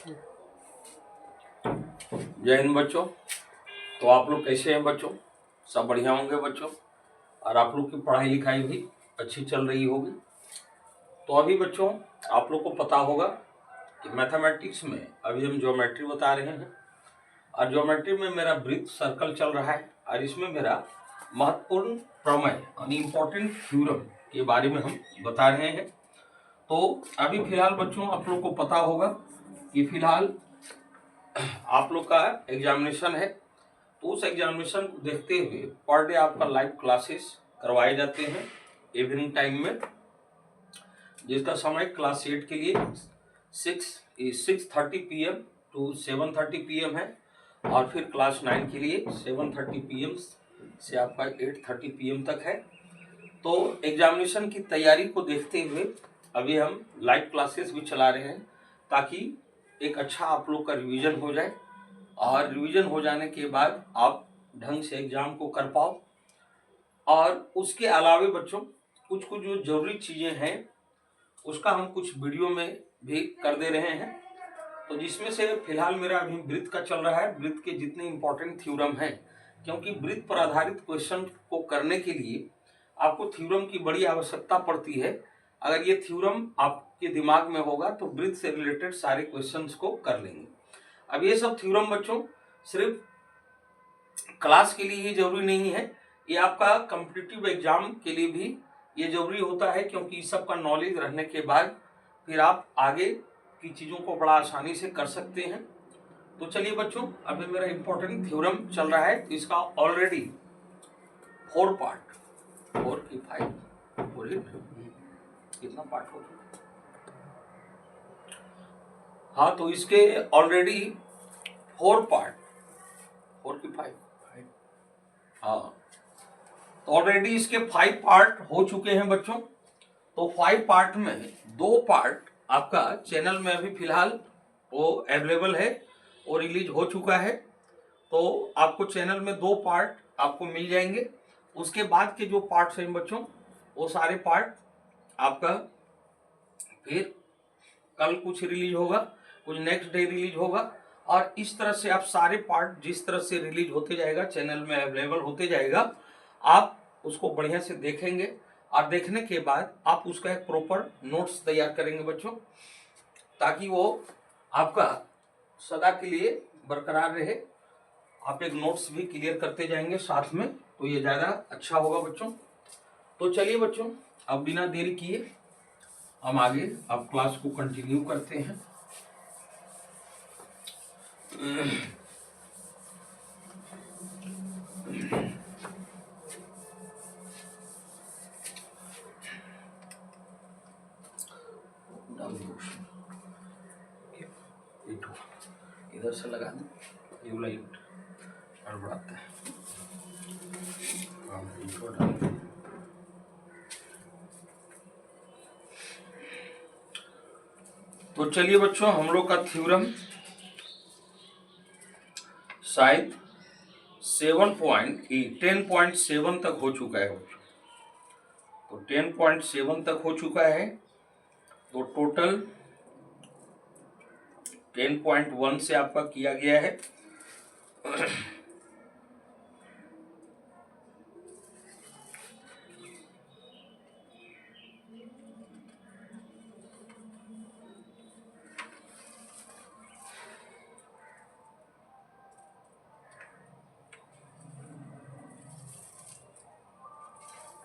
जय हिंद बच्चों। तो आप लोग कैसे हैं बच्चों? सब बढ़िया होंगे बच्चों, और आप लोग की पढ़ाई लिखाई भी अच्छी चल रही होगी। तो अभी बच्चों आप लोग को पता होगा कि मैथमेटिक्स में अभी हम ज्योमेट्री बता रहे हैं, और ज्योमेट्री में मेरा वृत्त सर्कल चल रहा है, और इसमें मेरा महत्वपूर्ण प्रमेय यानी इम्पोर्टेंट थ्योरम के बारे में हम बता रहे हैं। तो अभी फिलहाल बच्चों आप लोग को पता होगा कि फिलहाल आप लोग का एग्जामिनेशन है, तो उस एग्जामिनेशन को देखते हुए पर डे आपका लाइव क्लासेस करवाए जाते हैं इवनिंग टाइम में, जिसका समय क्लास 8 के लिए 6:30 PM टू 7:30 PM है, और फिर क्लास 9 के लिए 7:30 PM से आपका 8:30 PM तक है। तो एग्जामिनेशन की तैयारी को देखते हुए अभी हम लाइव क्लासेस भी चला रहे हैं, ताकि एक अच्छा आप लोग का रिवीजन हो जाए, और रिवीजन हो जाने के बाद आप ढंग से एग्जाम को कर पाओ। और उसके अलावे बच्चों कुछ कुछ जो जरूरी चीज़ें हैं उसका हम कुछ वीडियो में भी कर दे रहे हैं। तो जिसमें से फिलहाल मेरा अभी वृत्त का चल रहा है, वृत्त के जितने इंपॉर्टेंट थ्योरम हैं, क्योंकि वृत्त पर आधारित क्वेश्चन को करने के लिए आपको थ्योरम की बड़ी आवश्यकता पड़ती है। अगर ये थ्योरम आपके दिमाग में होगा तो वृत्त से रिलेटेड सारे क्वेश्चंस को कर लेंगे। अब ये सब थ्योरम बच्चों सिर्फ क्लास के लिए ही जरूरी नहीं है, ये आपका कॉम्पिटिटिव एग्जाम के लिए भी ये जरूरी होता है, क्योंकि इस सब का नॉलेज रहने के बाद फिर आप आगे की चीज़ों को बड़ा आसानी से कर सकते हैं। तो चलिए बच्चों, अभी मेरा इंपॉर्टेंट थ्योरम चल रहा है, तो इसका ऑलरेडी 4 पार्ट, 4 की 5 कितना पार्ट हो चुका? हाँ, तो इसके ऑलरेडी 4 पार्ट, 4 की 5, हाँ, तो ऑलरेडी इसके 5 पार्ट हो चुके हैं बच्चों। तो 5 पार्ट में 2 पार्ट आपका चैनल में अभी फिलहाल वो अवेलेबल है और रिलीज हो चुका है। तो आपको चैनल में 2 पार्ट आपको मिल जाएंगे। उसके बाद के जो पार्ट्स हैं बच्चों, वो सारे पार्ट आपका फिर कल कुछ रिलीज होगा, कुछ नेक्स्ट डे रिलीज होगा, और इस तरह से आप सारे पार्ट जिस तरह से रिलीज होते जाएगा, चैनल में अवेलेबल होते जाएगा, आप उसको बढ़िया से देखेंगे, और देखने के बाद आप उसका एक प्रॉपर नोट्स तैयार करेंगे बच्चों, ताकि वो आपका सदा के लिए बरकरार रहे। आप एक नोट्स भी क्लियर करते जाएंगे साथ में, तो ये ज़्यादा अच्छा होगा बच्चों। तो चलिए बच्चों, अब बिना देरी किए हम आगे अब क्लास को कंटिन्यू करते हैं। इधर से लगा दें, ट्यूबलाइट गड़बड़ाता है। तो चलिए बच्चों, हम लोग का थ्योरम शायद 10.7 तक हो चुका है बच्चों। तो 10.7 तक हो चुका है, तो टोटल 10.1 से आपका किया गया है।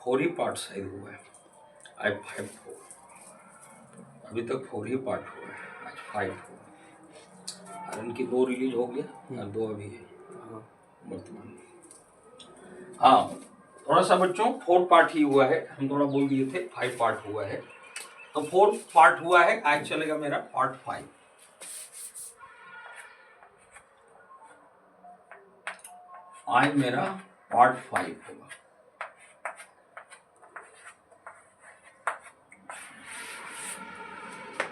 फोर ही पार्ट शायद हुआ है, आज 5 4, अभी तक 4 ही पार्ट हुआ है, आज 5 हुआ। और इनकी 2 रिलीज हो गया और 2 अभी है वर्तमान में। हाँ, थोड़ा सा बच्चों 4 पार्ट ही हुआ है, हम थोड़ा बोल दिए थे 5 पार्ट हुआ है, तो 4 पार्ट हुआ है। आज चलेगा मेरा पार्ट 5। आज मेरा पार्ट 5 होगा।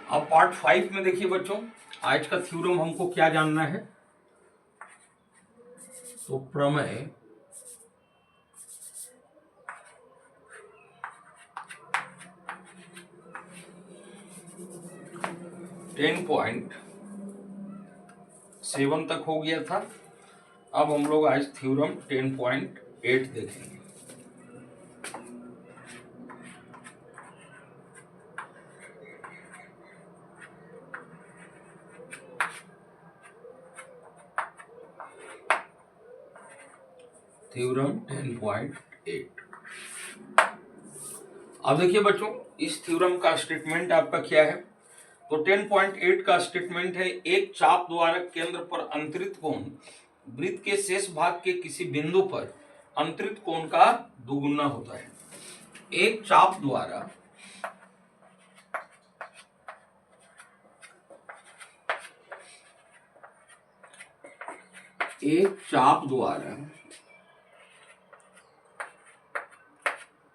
अब पार्ट 5 में देखिए बच्चों, आज का थ्योरम हमको क्या जानना है, तो प्रमेय 7 तक हो गया था। अब हम लोग आज थ्योरम 10.8 देखेंगे। थ्योरम 10.8। अब देखिए बच्चों, इस थ्योरम का स्टेटमेंट आपका क्या है? तो 10.8 का स्टेटमेंट है, एक चाप द्वारा केंद्र पर अंतरित कोण वृत्त के शेष भाग के किसी बिंदु पर अंतरित कोण का दोगुना होता है। एक चाप द्वारा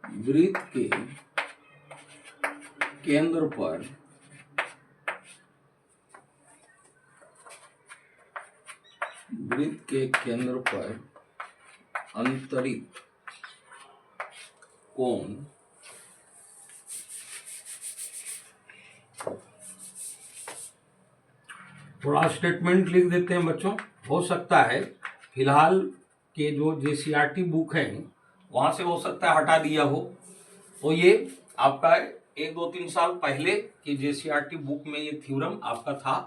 वृत्त के केंद्र पर अंतरित कोण थोड़ा स्टेटमेंट लिख देते हैं बच्चों। हो सकता है फिलहाल के जो जेसीईआरटी बुक है वहां से हो सकता है हटा दिया हो, तो ये आपका 1-2-3 साल पहले की जेसीईआरटी बुक में ये थ्योरम आपका था,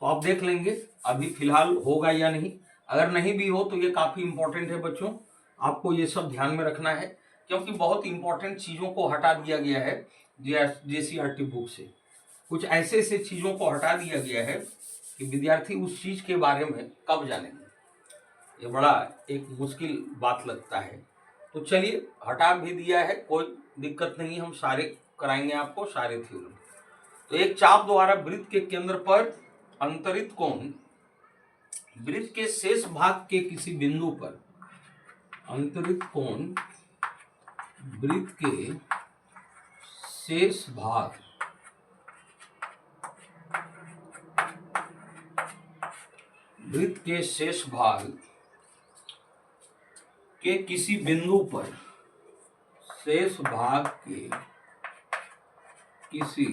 तो आप देख लेंगे अभी फिलहाल होगा या नहीं। अगर नहीं भी हो तो ये काफी इंपॉर्टेंट है बच्चों, आपको ये सब ध्यान में रखना है, क्योंकि बहुत इंपॉर्टेंट चीजों को हटा दिया गया है जेसीईआरटी बुक से। कुछ ऐसे ऐसे चीजों को हटा दिया गया है कि विद्यार्थी उस चीज के बारे में कब जानेंगे, ये बड़ा एक मुश्किल बात लगता है। तो चलिए, हटा भी दिया है, कोई दिक्कत नहीं, हम सारे कराएंगे आपको सारे थ्योरम। तो एक चाप द्वारा वृत्त के केंद्र पर अंतरित कोण वृत्त के शेष भाग के किसी बिंदु पर अंतरित कोण वृत्त के शेष भाग के किसी बिंदु पर शेष भाग के किसी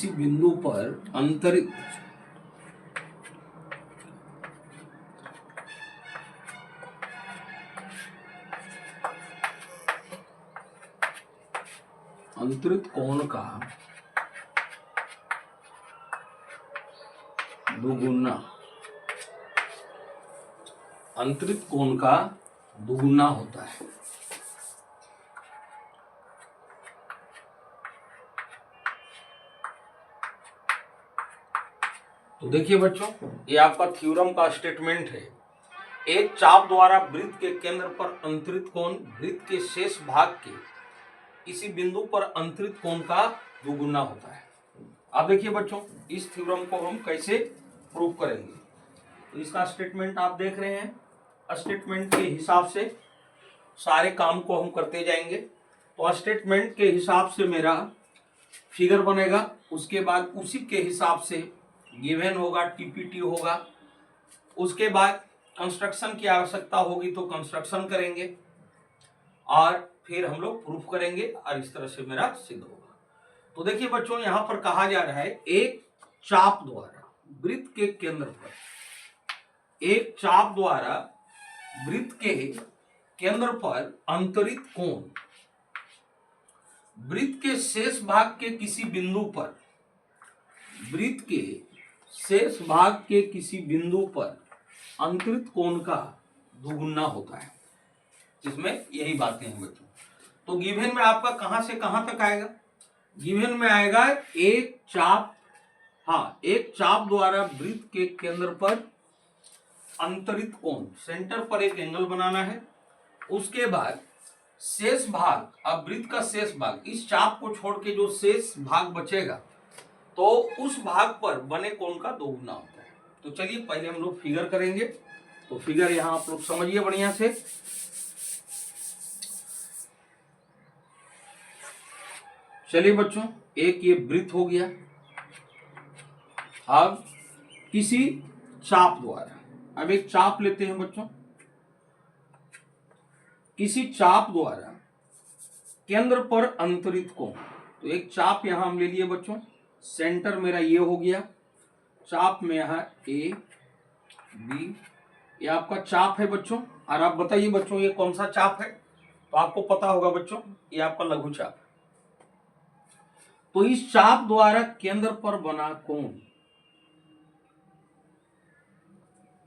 बिंदु पर अंतरित कोण का दुगुना होता है। तो देखिए बच्चों, ये आपका थ्योरम का स्टेटमेंट है। एक चाप द्वारा वृत्त के केंद्र पर अंतरित कोण वृत्त के शेष भाग के किसी बिंदु पर अंतरित कोण का दुगुना होता है। अब देखिए बच्चों, इस थ्योरम को हम कैसे प्रूव करेंगे। तो इसका स्टेटमेंट आप देख रहे हैं, स्टेटमेंट के हिसाब से सारे काम को हम करते जाएंगे। तो स्टेटमेंट के हिसाब से मेरा फिगर बनेगा, उसके बाद उसी के हिसाब से गिवन होगा, टीपीटी होगा, उसके बाद कंस्ट्रक्शन की आवश्यकता होगी तो कंस्ट्रक्शन करेंगे और फिर हम लोग प्रूफ करेंगे और इस तरह से मेरा सिद्ध होगा। तो देखिए बच्चों, यहां पर कहा जा रहा है एक चाप द्वारा वृत्त के केंद्र पर अंतरित कोण वृत्त के शेष भाग के किसी बिंदु पर अंतरित कोण का दुगुना होता है। इसमें यही बातें हैं बच्चों। तो गिवन में आपका कहां से कहां तक आएगा? गिवन में आएगा एक चाप द्वारा वृत्त के केंद्र पर अंतरित कोण, सेंटर पर एक एंगल बनाना है। उसके बाद शेष भाग, अब वृत्त का शेष भाग, इस चाप को छोड़ के जो शेष भाग बचेगा तो उस भाग पर बने कोण का दोगुना होता है। तो चलिए पहले हम लोग फिगर करेंगे। तो फिगर यहां आप लोग समझिए बढ़िया से। चलिए बच्चों, एक ये वृत्त हो गया। अब किसी चाप द्वारा, अब एक चाप लेते हैं बच्चों, किसी चाप द्वारा केंद्र पर अंतरित कोण। तो एक चाप यहां हम ले लिए बच्चों, सेंटर मेरा ये हो गया, चाप में यहां ए बी, ये आपका चाप है बच्चों। और आप बताइए बच्चों ये कौन सा चाप है, तो आपको पता होगा बच्चों ये आपका लघु चाप है। तो इस चाप द्वारा केंद्र पर बना कोण,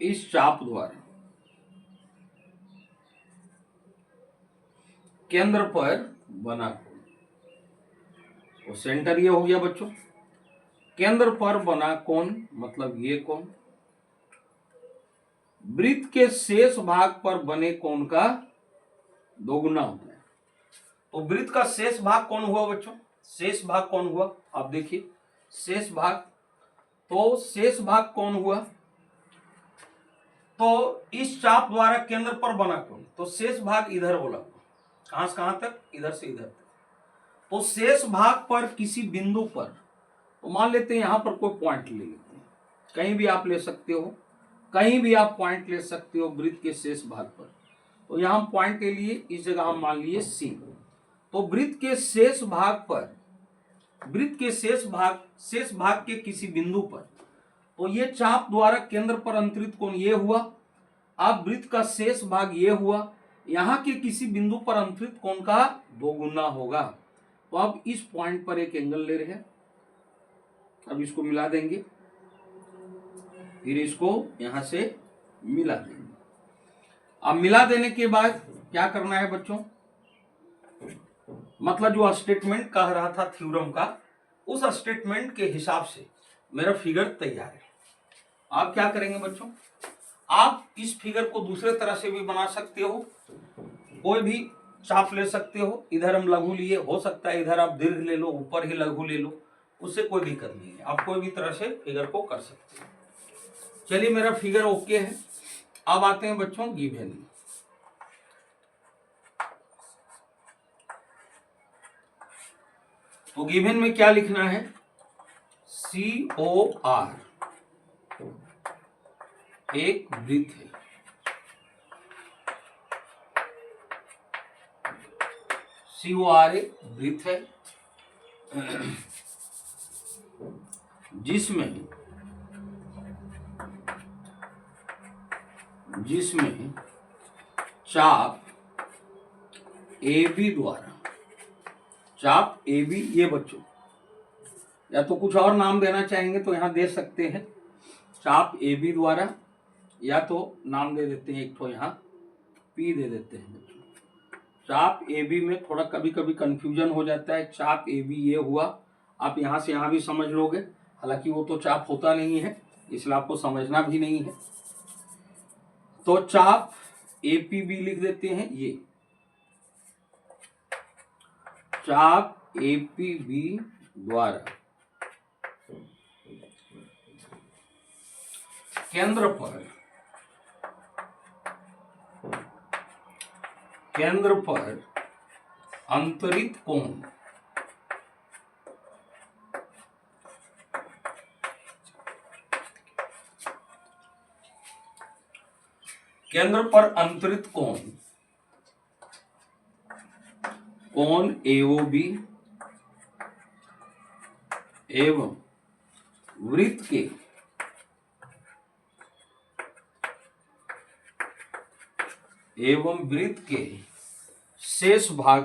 इस चाप द्वारा केंद्र पर बना कोण, तो सेंटर ये हो गया बच्चों, केंद्र पर बना कोण मतलब ये कोण वृत्त के शेष भाग पर बने कोण का दोगुना होता है। तो वृत्त का शेष भाग कौन हुआ बच्चों, शेष भाग कौन हुआ, आप देखिए शेष भाग, तो शेष भाग कौन हुआ, तो इस चाप द्वारा केंद्र पर बना कोण, तो शेष भाग इधर बोला, कहां से कहां तक, इधर से इधर तक। तो शेष भाग पर किसी बिंदु पर, तो मान लेते हैं यहां पर कोई पॉइंट ले लेते हैं, कहीं भी आप ले सकते हो, कहीं भी आप पॉइंट ले सकते हो वृत्त के शेष भाग पर। तो यहां हम पॉइंट ले लिए, इस जगह हम मान लिए सी। तो वृत्त के शेष भाग पर, वृत्त के शेष भाग के किसी बिंदु पर, तो ये चाप द्वारा केंद्र पर अंतरित कोण ये हुआ। अब वृत्त का शेष भाग ये हुआ, यहां के किसी बिंदु पर अंतरित कोण का दोगुना होगा। तो अब इस पॉइंट पर एक एंगल ले रहे हैं, अब इसको मिला देंगे, फिर इसको यहां से मिला देंगे। अब मिला देने के बाद क्या करना है बच्चों, मतलब जो स्टेटमेंट कह रहा था थ्योरम का, उस स्टेटमेंट के हिसाब से मेरा फिगर तैयार है। आप क्या करेंगे बच्चों, आप इस फिगर को दूसरे तरह से भी बना सकते हो, कोई भी चाप ले सकते हो। इधर हम लघु लिए, हो सकता है इधर आप दीर्घ ले लो, ऊपर ही लघु ले लो, उससे कोई दिक्कत नहीं है, आप कोई भी तरह से फिगर को कर सकते हो। चलिए मेरा फिगर ओके है। अब आते हैं बच्चों गिवन में। तो गिवन में क्या लिखना है, COR एक वृत्त है, COR एक वृत्त है जिसमें चाप AB द्वारा, चाप AB ये बच्चों, या तो कुछ और नाम देना चाहेंगे तो यहां दे सकते हैं, चाप AB द्वारा, या तो नाम दे देते हैं एक तो यहां P दे देते हैं बच्चों। चाप AB में थोड़ा कभी कभी कंफ्यूजन हो जाता है, चाप AB ये हुआ, आप यहां से यहां भी समझ लोगे, हालांकि वो तो चाप होता नहीं है, इसलिए आपको समझना भी नहीं है। तो चाप APB लिख देते हैं, ये चाप APB द्वारा केंद्र पर अंतरित कोण कोण AOB एवं वृत्त के शेष भाग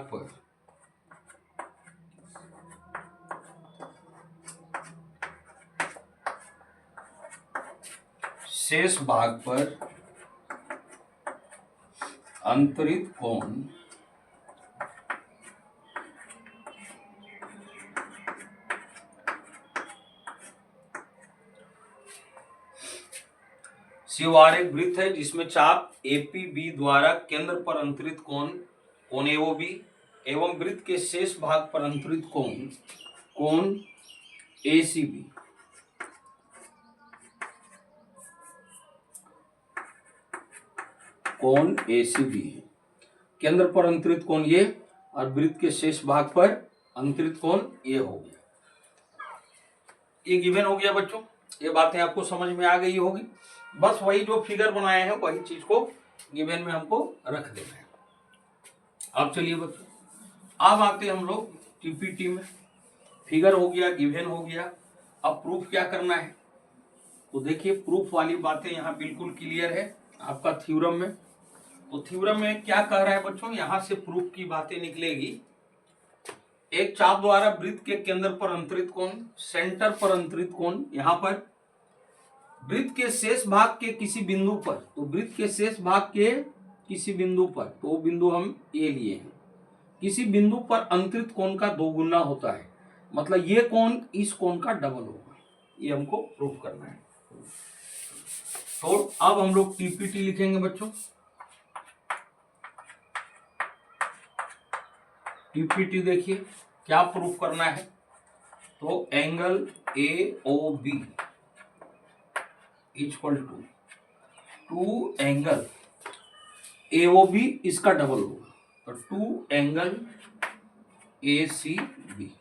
पर अंतरित कोण COR एक वृत्त है जिसमें चाप APB द्वारा केंद्र पर अंतरित कोण AOB एवं वृत्त के शेष भाग पर अंतरित कोण ACB है। केंद्र पर अंतरित कोण ये और वृत्त के शेष भाग पर अंतरित कोण ये हो गया। ये गिवन हो गया बच्चों, ये बातें आपको समझ में आ गई होगी। बस वही जो फिगर बनाए हैं वही चीज को गिवन में हमको रख देना है। अब चलिए बच्चों अब आते हम लोग टीपीटी में। फिगर हो गया, गिवन हो गया, अब प्रूफ क्या करना है। तो देखिए प्रूफ वाली बातें यहाँ बिल्कुल क्लियर है आपका थ्योरम में। तो थ्योरम में क्या कह रहा है बच्चों, यहां से प्रूफ की बातें निकलेगी। एक चाप द्वारा वृत्त के केंद्र पर अंतरित कोण, सेंटर पर अंतरित कोण, यहाँ पर वृत्त के शेष भाग के किसी बिंदु पर, तो वृत्त के शेष भाग के किसी बिंदु पर, तो वो बिंदु हम ये लिए हैं, किसी बिंदु पर अंतरित कोण का दोगुना होता है, मतलब ये कोण इस कोण का डबल होगा, ये हमको प्रूफ करना है। तो अब हम लोग टीपीटी लिखेंगे बच्चों। टीपीटी देखिए क्या प्रूफ करना है। तो angle A O B equal to angle A O B इसका डबल होगा, तो 2 एंगल ए सी बी।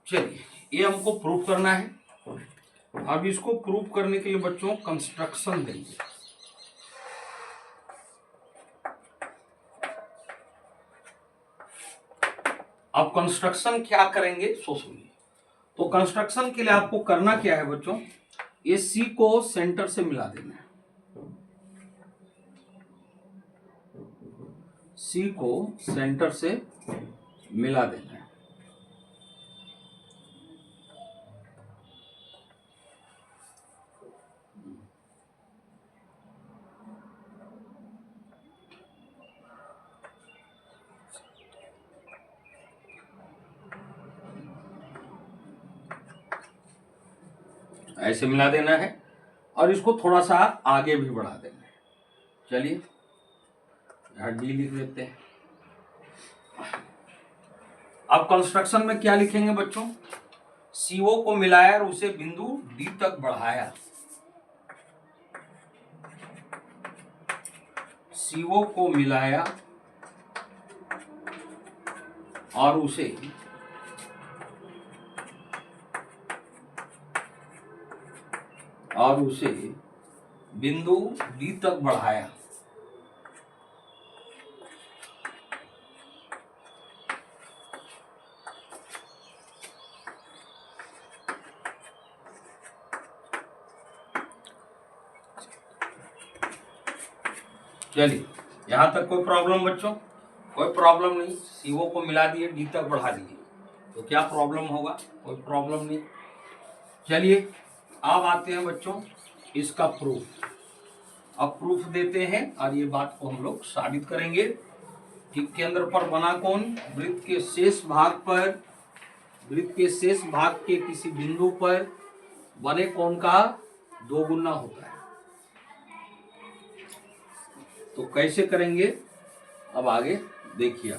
चलिए ये हमको प्रूफ करना है। अब इसको प्रूफ करने के लिए बच्चों कंस्ट्रक्शन देंगे। अब कंस्ट्रक्शन क्या करेंगे सो सुनिए। तो कंस्ट्रक्शन के लिए आपको करना क्या है बच्चों, ये सी को सेंटर से मिला देना है, सी को सेंटर से मिला देना है। ऐसे मिला देना है और इसको थोड़ा सा आगे भी बढ़ा देना है। चलिए यहां डी लिख लेते हैं। अब कंस्ट्रक्शन में क्या लिखेंगे बच्चों, सीओ को मिलाया और उसे बिंदु डी तक बढ़ाया, सीओ को मिलाया और उसे बिंदु डी तक बढ़ाया। चलिए यहां तक कोई प्रॉब्लम बच्चों, कोई प्रॉब्लम नहीं। सीओ को मिला दिए, डी तक बढ़ा दिए, तो क्या प्रॉब्लम होगा, कोई प्रॉब्लम नहीं। चलिए अब आते हैं बच्चों इसका प्रूफ। अब प्रूफ देते हैं और ये बात को हम लोग साबित करेंगे कि केंद्र पर बना कोण वृत्त के शेष भाग के किसी बिंदु पर बने कोण का दोगुना होता है। तो कैसे करेंगे अब आगे देखिए।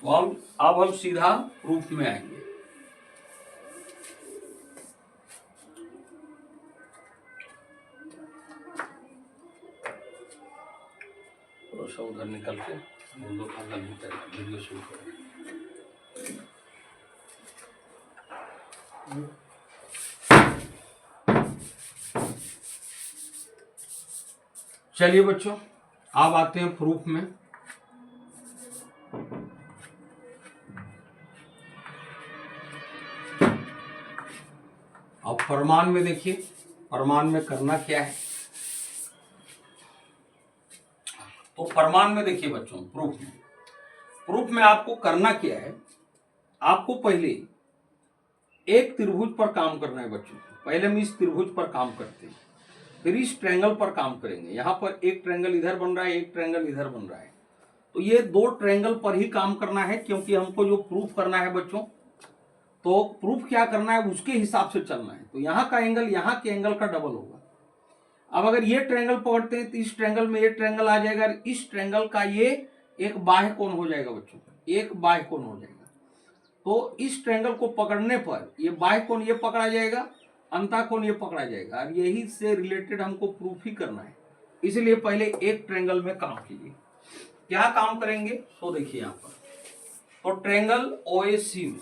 तो अब हम सीधा प्रूफ में आएंगे। उधर निकल के वीडियो शुरू करें। चलिए बच्चों अब आते हैं प्रूफ में। अब प्रमाण में देखिए, प्रमाण में करना क्या है। तो प्रमाण में देखिए बच्चों, प्रूफ में आपको करना क्या है, आपको पहले एक त्रिभुज पर काम करना है बच्चों। पहले हम इस त्रिभुज पर काम करते हैं, फिर इस ट्रायंगल पर काम करेंगे। यहां पर एक ट्रायंगल इधर बन रहा है, एक ट्रायंगल इधर बन रहा है, तो ये 2 ट्रायंगल पर ही काम करना है, क्योंकि हमको जो प्रूफ करना है बच्चों, तो प्रूफ क्या करना है उसके हिसाब से चलना है। तो यहाँ का एंगल यहाँ के एंगल का डबल होगा। अब अगर ये ट्रायंगल पकड़ते हैं तो इस ट्रायंगल में ये ट्रायंगल आ जाएगा, इस ट्रायंगल का ये एक बाह्य कोण हो जाएगा बच्चों, एक बाह्य कोण हो जाएगा। तो इस ट्रायंगल को पकड़ने पर ये बाह्य कोण ये पकड़ा जाएगा, अंतः कोण ये पकड़ा जाएगा, और यही से रिलेटेड हमको प्रूफ ही करना है। इसलिए पहले एक ट्रायंगल में काम कीजिए। क्या काम करेंगे तो देखिए यहाँ पर, तो ट्रायंगल ओएसी में,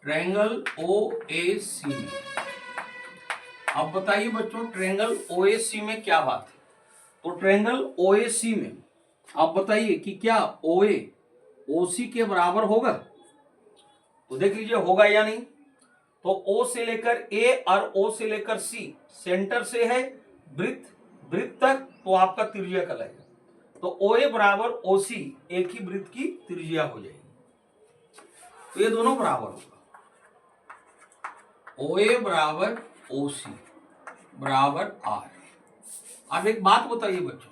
ट्रायंगल ओएसी में अब बताइए बच्चों ट्रायंगल ओएसी में क्या बात है। तो ट्रायंगल ओएसी में आप बताइए कि क्या ओए ओसी के बराबर होगा। तो देख लीजिए होगा या नहीं। तो ओ से लेकर ए और ओ से लेकर सी सेंटर से है वृत्त, वृत्त तक तो आपका त्रिज्या कहलाएगा। तो ओ ए बराबर ओ सी एक ही वृत्त की त्रिज्या हो जाएगी। तो ये दोनों बराबर होगा। ओ ए बराबर ओ सी बराबर आर। अब एक बात बताइए बच्चों,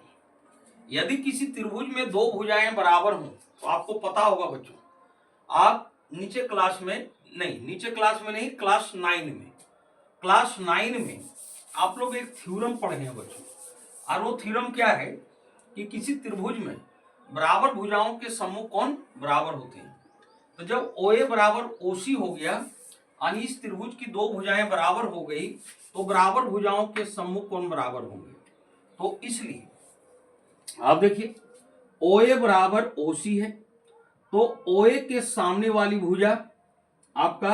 यदि किसी त्रिभुज में दो भुजाएं बराबर हों तो आपको पता होगा बच्चों, आप नीचे क्लास में नहीं क्लास 9 में आप लोग एक थ्योरम पढ़े हैं बच्चों। और वो थ्योरम क्या है कि किसी त्रिभुज में बराबर भुजाओं के समूह कौन बराबर होते हैं। तो जब OA बराबर OC हो गया यानी इस त्रिभुज की दो भुजाएं बराबर हो गई तो बराबर भुजाओं के समूह कौन बराबर होंगे। तो इसलिए आप देखिए OA बराबर OC है तो OA के सामने वाली भुजा आपका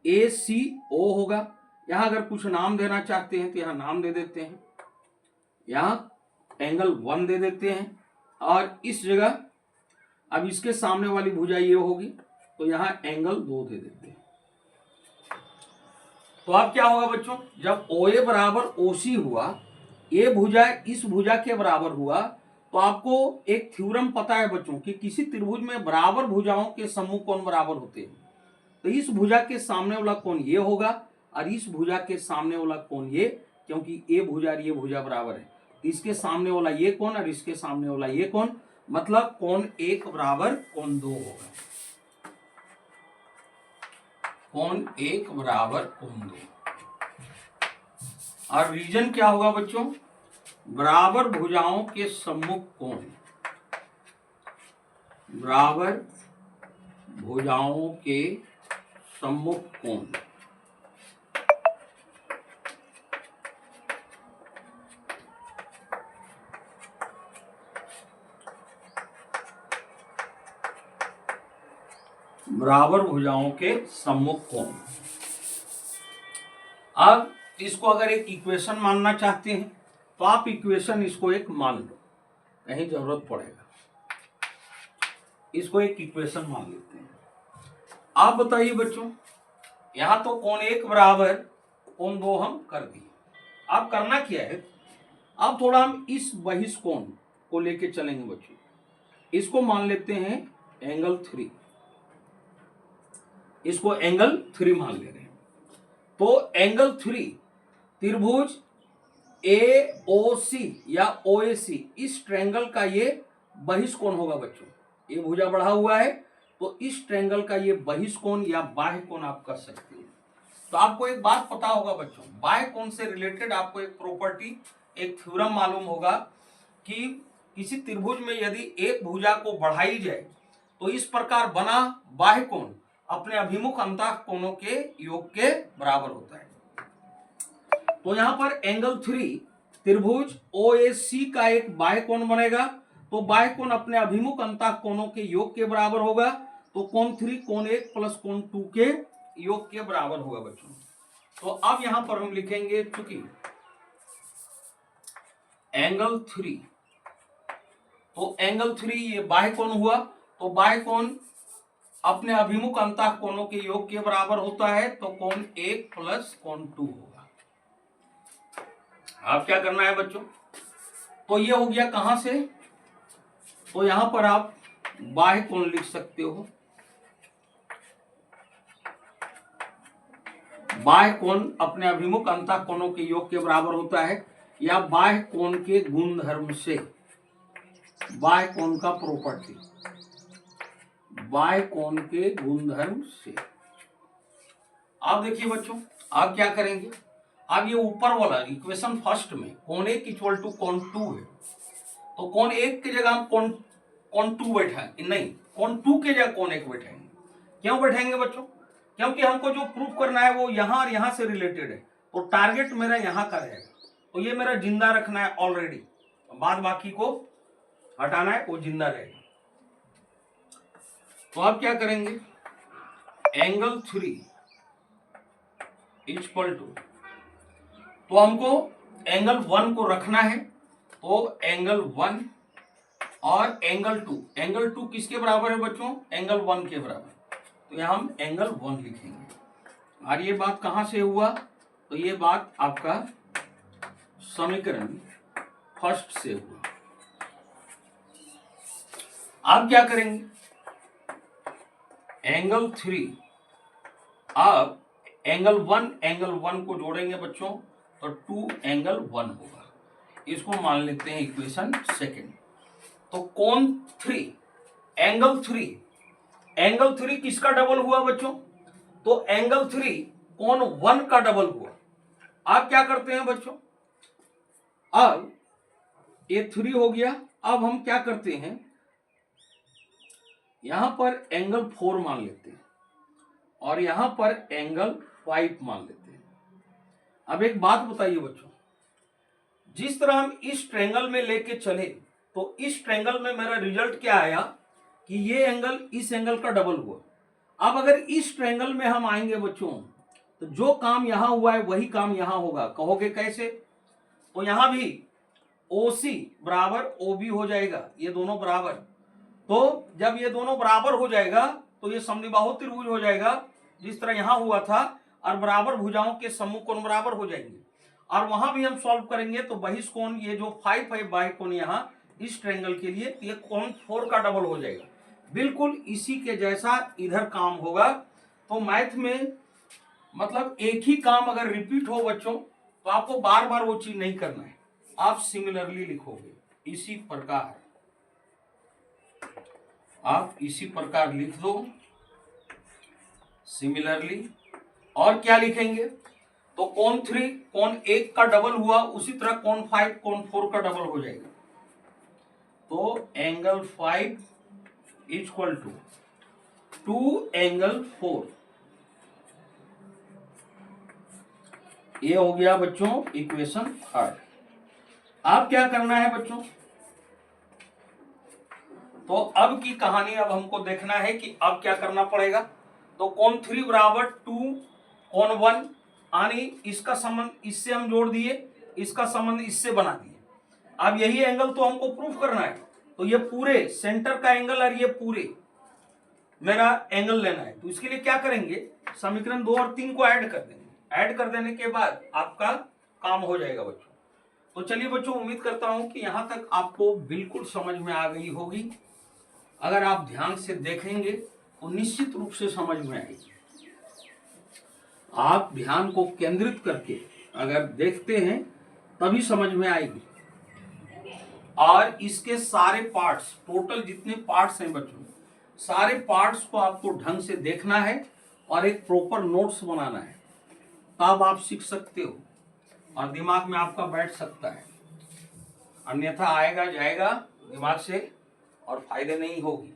ACO होगा। यहां अगर कुछ नाम देना चाहते हैं तो यहां नाम दे देते हैं, यहां एंगल 1 दे देते हैं और इस जगह अब इसके सामने वाली भुजा ये होगी तो यहां एंगल 2 दे देते हैं। तो अब क्या होगा बच्चों, जब OA बराबर OC हुआ, ये भुजा इस भुजा के बराबर हुआ तो आपको एक थ्योरम पता है बच्चों कि किसी त्रिभुज में बराबर भुजाओं के समूह कौन बराबर होते हैं। तो इस भुजा के सामने वाला कोण ये होगा और इस भुजा के सामने वाला कोण ये, क्योंकि ये भुजा और ये भुजा बराबर है तो इसके सामने वाला ये कोण और इसके सामने वाला ये कोण, मतलब कोण 1 बराबर कोण 2 होगा। कोण 1 बराबर कोण 2 और रीजन क्या होगा बच्चों, बराबर भुजाओं के सम्मुख कोण, बराबर भुजाओं के सम्मुख कोण। बराबर भुजाओं के सम्मुख कोण। अब इसको अगर एक इक्वेशन मानना चाहते हैं तो आप इक्वेशन इसको एक मान लो, कहीं जरूरत पड़ेगा, इसको एक इक्वेशन मान लेते हैं। आप बताइए बच्चों, यहां तो कोण 1 बराबर कोण 2 हम कर दिए। अब करना क्या है, अब थोड़ा हम इस बहिष्कोण को लेके चलेंगे बच्चों। इसको मान लेते हैं एंगल 3, इसको एंगल 3 मान ले रहे हैं। तो एंगल 3 त्रिभुज AOC या OAC इस ट्रायंगल का ये बहिष्कोण होगा बच्चों। ये भुजा बढ़ा हुआ है तो इस ट्रायंगल का ये बहिष्कोण या बाह्य कोण आप कर सकते हैं। तो आपको एक बात पता होगा बच्चों, बाह्य कोण से रिलेटेड आपको एक प्रॉपर्टी, एक थ्योरम मालूम होगा कि किसी त्रिभुज में यदि एक भुजा को बढ़ाई जाए तो इस प्रकार बना बाह्य कोण अपने अभिमुख अंतः कोणों के योग के बराबर होता है। तो यहां पर एंगल 3 त्रिभुज OAC का एक बाह्य कोण बनेगा तो बाह्य कोण अपने अभिमुख अंतः कोणों के योग के बराबर होगा। तो कोण 3 कोण 1 प्लस कोण 2 के योग के बराबर होगा बच्चों। तो अब यहां पर हम लिखेंगे चूंकि एंगल 3, तो एंगल 3 ये बाह्य कोण हुआ तो बाह्य कोण अपने अभिमुख अंतः कोणों के योग के बराबर होता है तो कोण 1 प्लस कोण 2 होगा। अब क्या करना है बच्चों, तो ये हो गया कहां से, तो यहां पर आप बाह्य कोण लिख सकते हो। बाह्य कोण अपने अभिमुख अंतः कोणों के योग के बराबर होता है या बाह्य कोण के गुणधर्म से, बाह्य कोण का प्रॉपर्टी, बाह्य कोण के गुणधर्म से। आप देखिए बच्चों, आप क्या करेंगे, अब ये ऊपर वाला इक्वेशन फर्स्ट में कोण 1 इक्वल टू कोण 2 है तो कोण 1 की जगह हम कोण 2 बैठाएंगे, नहीं कोण 2 की जगह कोण 1 बैठाएंगे। क्यों बैठाएंगे बच्चों, क्योंकि हमको जो प्रूफ करना है वो यहां और यहां से रिलेटेड है तो टारगेट मेरा यहां का रहेगा। तो ये मेरा जिंदा रखना है ऑलरेडी, बाद बाकी को हटाना है, वो जिंदा रहेगा। तो आप क्या करेंगे, एंगल 3 इक्वल टू तो हमको एंगल 1 को रखना है, तो एंगल 1 और एंगल 2 किसके बराबर है बच्चों? एंगल 1 के बराबर। तो यहाँ हम एंगल 1 लिखेंगे। और ये बात कहाँ से हुआ? तो ये बात आपका समीकरण फर्स्ट से हुआ। आप क्या करेंगे? एंगल 3, आप एंगल 1 को जोड़ेंगे बच्चों, तो 2 एंगल 1 होगा। इसको मान लेते हैं इक्वेशन सेकंड। तो कोण 3, एंगल 3 किसका डबल हुआ बच्चों? तो एंगल 3 कोण 1 का डबल हुआ। आप क्या करते हैं बच्चों? अब ये 3 हो गया। अब हम क्या करते हैं, यहां पर एंगल 4 मान लेते हैं और यहां पर एंगल 5 मान लेते हैं। अब एक बात बताइए बच्चों, जिस तरह हम इस ट्रायंगल में लेके चले तो इस ट्रायंगल में मेरा रिजल्ट क्या आया कि ये एंगल इस एंगल का डबल हुआ। अब अगर इस ट्रायंगल में हम आएंगे बच्चों, तो जो काम यहां हुआ है वही काम यहां होगा। कहोगे कैसे? तो यहां भी OC बराबर OB हो जाएगा, ये दोनों बराबर। तो जब ये दोनों बराबर हो जाएगा तो ये समद्विबाहु त्रिभुज हो जाएगा, जिस तरह यहां हुआ था, और बराबर भुजाओं के सम्मुख कोण बराबर हो जाएंगे। और वहां भी हम सॉल्व करेंगे तो बहिष्कोण, ये जो 5 है बाह्य कोण यहाँ इस ट्रायंगल के लिए, ये कोण 4 का डबल हो जाएगा। बिल्कुल इसी के जैसा इधर काम होगा। तो मैथ में मतलब एक ही काम अगर रिपीट हो बच्चों, तो आपको बार बार वो चीज नहीं करना है, आप सिमिलरली लिखोगे। इसी प्रकार आप इसी प्रकार लिख दो सिमिलरली। और क्या लिखेंगे? तो कोण 3 कोण 1 का डबल हुआ, उसी तरह कोण 5 कोण 4 का डबल हो जाएगा। तो एंगल 5 इक्वल टू 2 एंगल 4। ये हो गया बच्चों इक्वेशन थर्ड। अब क्या करना है बच्चों? तो अब की कहानी अब हमको देखना है कि अब क्या करना पड़ेगा। तो कोण 3 बराबर 2 कोण 1, यानी इसका संबंध इससे हम जोड़ दिए, इसका संबंध इससे बना दिए। अब यही एंगल तो हमको प्रूफ करना है, तो ये पूरे सेंटर का एंगल और ये पूरे मेरा एंगल लेना है। तो इसके लिए क्या करेंगे, समीकरण 2 और 3 को ऐड कर देंगे। ऐड कर देने के बाद आपका काम हो जाएगा बच्चों। तो चलिए बच्चों, उम्मीद करता हूं कि यहां तक आपको बिल्कुल समझ में आ गई होगी। अगर आप ध्यान से देखेंगे तो निश्चित रूप से समझ में आएगी। आप ध्यान को केंद्रित करके अगर देखते हैं तभी समझ में आएगी। और इसके सारे पार्ट्स, टोटल जितने पार्ट्स हैं बच्चों, सारे पार्ट्स को आपको ढंग से देखना है और एक प्रॉपर नोट्स बनाना है, तब आप सीख सकते हो और दिमाग में आपका बैठ सकता है। अन्यथा आएगा जाएगा दिमाग से और फायदे नहीं होगी।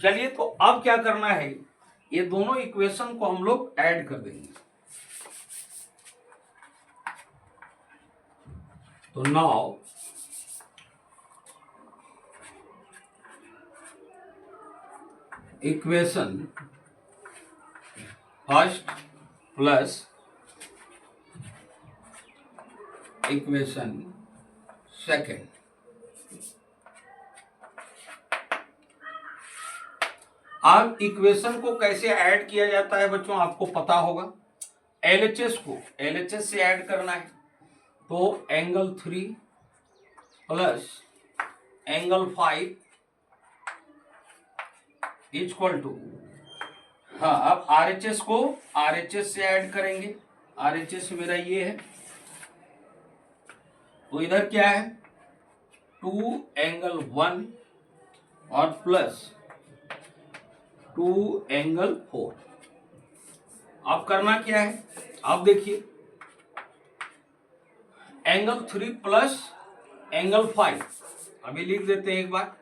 चलिए, तो अब क्या करना है, ये दोनों इक्वेशन को हम लोग ऐड कर देंगे। तो now equation first plus equation second, अब इक्वेशन को कैसे ऐड किया जाता है बच्चों आपको पता होगा। LHS को LHS से ऐड करना है। तो angle 3 plus angle 5 equal to, हाँ, अब RHS को RHS से ऐड करेंगे। RHS मेरा ये है, तो इधर क्या है 2 एंगल 1 और प्लस 2 एंगल 4। अब करना क्या है, आप देखिए, एंगल 3 प्लस एंगल 5, अभी लिख देते हैं एक बार।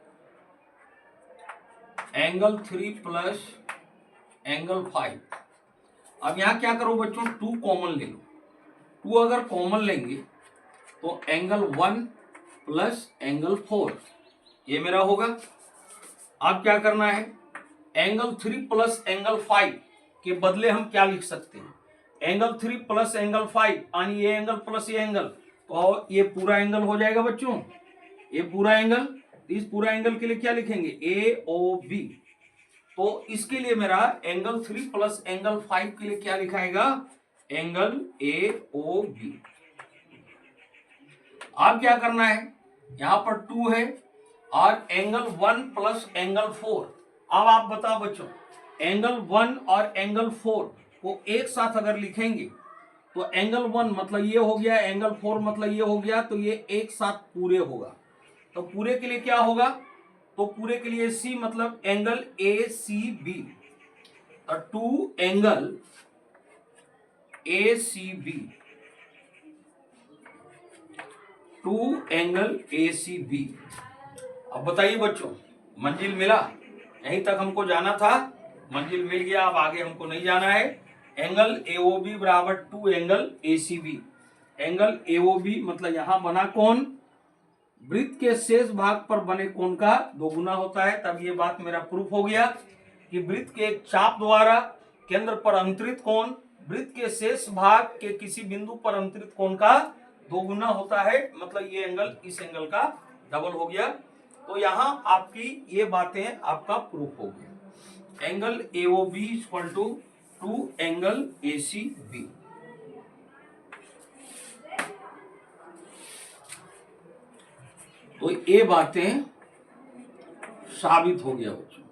Angle 3 plus angle 5। अब यहां क्या करो बच्चों, 2 कॉमन ले लो। 2 अगर कॉमन लेंगे तो एंगल 1 प्लस एंगल 4 ये मेरा होगा। अब क्या करना है, एंगल 3 प्लस एंगल 5 के बदले हम क्या लिख सकते हैं, एंगल 3 प्लस एंगल 5 यानी ये एंगल प्लस ये एंगल, तो ये पूरा एंगल हो जाएगा बच्चों, ये पूरा एंगल। इस पूरा एंगल के लिए क्या लिखेंगे, ए ओ बी। तो इसके लिए मेरा एंगल 3 प्लस एंगल 5 के लिए क्या लिखाएगा, एंगल ए ओ बी। अब क्या करना है, यहां पर 2 है और एंगल 1 प्लस एंगल 4। अब आप बताओ बच्चों, एंगल 1 और एंगल 4 को एक साथ अगर लिखेंगे तो एंगल 1 मतलब ये हो गया, एंगल 4 मतलब ये हो गया, तो ये एक साथ पूरे होगा। तो पूरे के लिए क्या होगा, तो पूरे के लिए सी मतलब एंगल ए सी बी, और 2 angle A C B, 2 angle A C B. अब बताइए बच्चों, मंजिल मिला, यहीं तक हमको जाना था, मंजिल मिल गया, अब आगे हमको नहीं जाना है। एंगल ए ओ बी बराबर 2 angle A C B. Angle A O B मतलब यहां बना कोण वृत्त के शेष भाग पर बने कोण का दोगुना होता है। तब ये बात मेरा प्रूफ हो गया कि वृत्त के एक चाप द्वारा केंद्र पर अंतरित कोण वृत्त के शेष भाग के किसी बिंदु पर अंतरित कोण का दोगुना होता है, मतलब ये एंगल इस एंगल का डबल हो गया। तो यहां आपकी ये बातें आपका प्रूफ हो गया। Angle A O B equal to 2 angle A C B. तो ये बातें साबित हो गया बच्चों,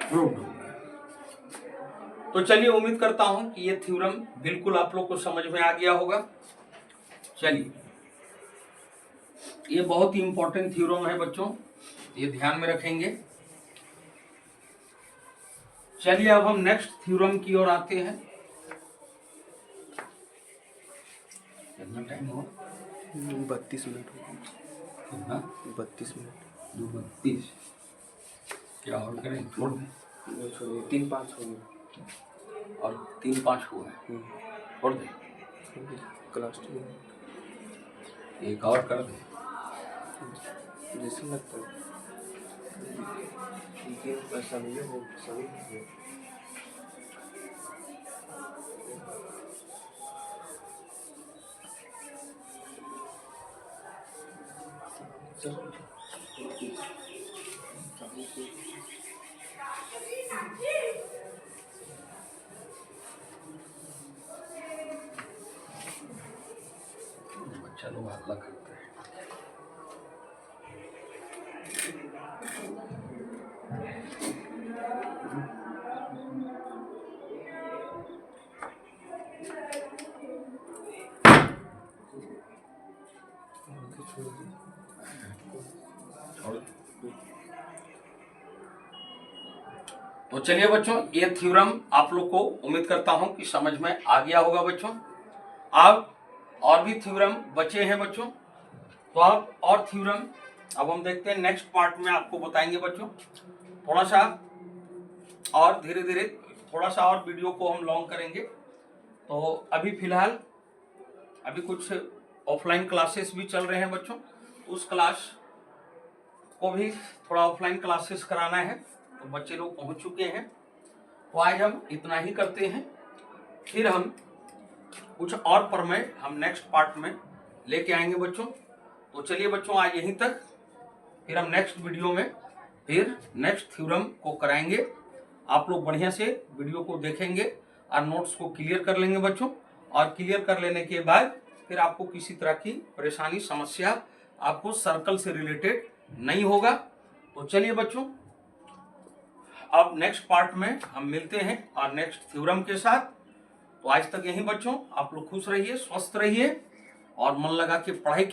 प्रूव हो गया। तो चलिए, उम्मीद करता हूं कि ये थ्योरम बिल्कुल आप लोग को समझ में आ गया होगा। चलिए, ये बहुत ही इंपॉर्टेंट थ्योरम है बच्चों, ये ध्यान में रखेंगे। चलिए, अब हम नेक्स्ट थ्योरम की ओर आते हैं। कितना टाइम हो, 32 मिनट हो गए। 32 मिनट, 32। क्या और करें, छोड़ दें, वो छोड़िए, 3-5 हो गए और 3-5 हुआ है, छोड़ दें, क्लास 2 एक और कर दें, जैसे लगता है ये ऐसा नहीं है, वो सभी है। बच्चा लोग हल्ला करते हैं। तो चलिए बच्चों, ये थ्योरम आप लोग को उम्मीद करता हूं कि समझ में आ गया होगा बच्चों। अब और भी थ्योरम बचे हैं बच्चों, तो अब और थ्योरम अब हम देखते हैं, नेक्स्ट पार्ट में आपको बताएंगे बच्चों। थोड़ा सा और धीरे धीरे थोड़ा सा और वीडियो को हम लॉन्ग करेंगे। तो अभी फिलहाल अभी कुछ ऑफलाइन क्लासेस भी चल रहे हैं बच्चों, उस क्लास को भी थोड़ा ऑफलाइन क्लासेस कराना है, तो बच्चे लोग पहुंच चुके हैं। तो आज हम इतना ही करते हैं, फिर हम कुछ और प्रमेय हम नेक्स्ट पार्ट में लेके आएंगे बच्चों। तो चलिए बच्चों, आज यहीं तक, फिर हम नेक्स्ट वीडियो में फिर नेक्स्ट थ्योरम को कराएंगे। आप लोग बढ़िया से वीडियो को देखेंगे और नोट्स को क्लियर कर लेंगे बच्चों, और क्लियर कर लेने के बाद फिर आपको किसी तरह की परेशानी समस्या आपको सर्कल से रिलेटेड नहीं होगा। तो चलिए बच्चों, अब नेक्स्ट पार्ट में हम मिलते हैं और नेक्स्ट थ्योरम के साथ। तो आज तक यहीं बच्चों, आप लोग खुश रहिए, स्वस्थ रहिए और मन लगा के पढ़ाई कीजिए।